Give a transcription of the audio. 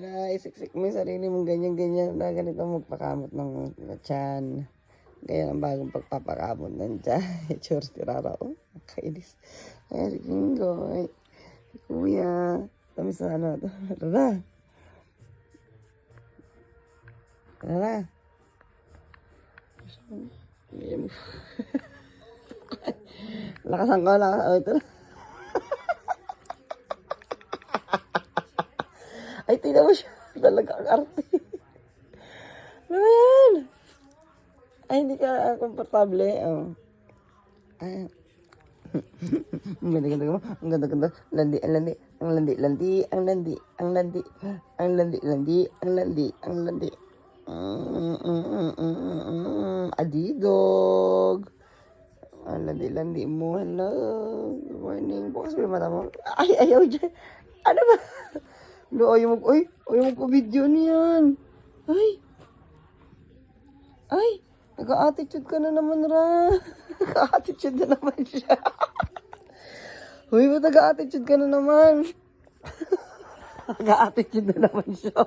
Isiksik mo yung sarili mong ganyan-ganyan na ganito magpakamot ng tiyan. Kaya ang bagong pagpapakamot ng tiyan. Chor, tirara. Oh, nakainis. Ay, Ringo. Ay, kuya. Tamis na ano. Rara. Rara. Lakasan ko, lakasan. Oh, ito na. Ay, tingnan mo siya. Talaga ang arte. Ano yan? Ay, hindi ka komportable. Oh. Ay. Ang ganda-ganda mo. Ang ganda-ganda. Landi, ang landi. Ang landi, landi. Ang landi. Ang landi. Ang landi, landi. Ang landi. Ang landi. Adidog. Ang landi-landi mo. Hello. Good morning. Bukas mo yung mata mo. Ay, ayaw dyan. Ano ba? No, ayaw mag-video niyan. Ay, nag-a-attitude ka na naman, Ra. Nag-a-attitude na naman siya. Uy, ba't nag-a-attitude ka na naman? Nag-a-attitude na naman siya.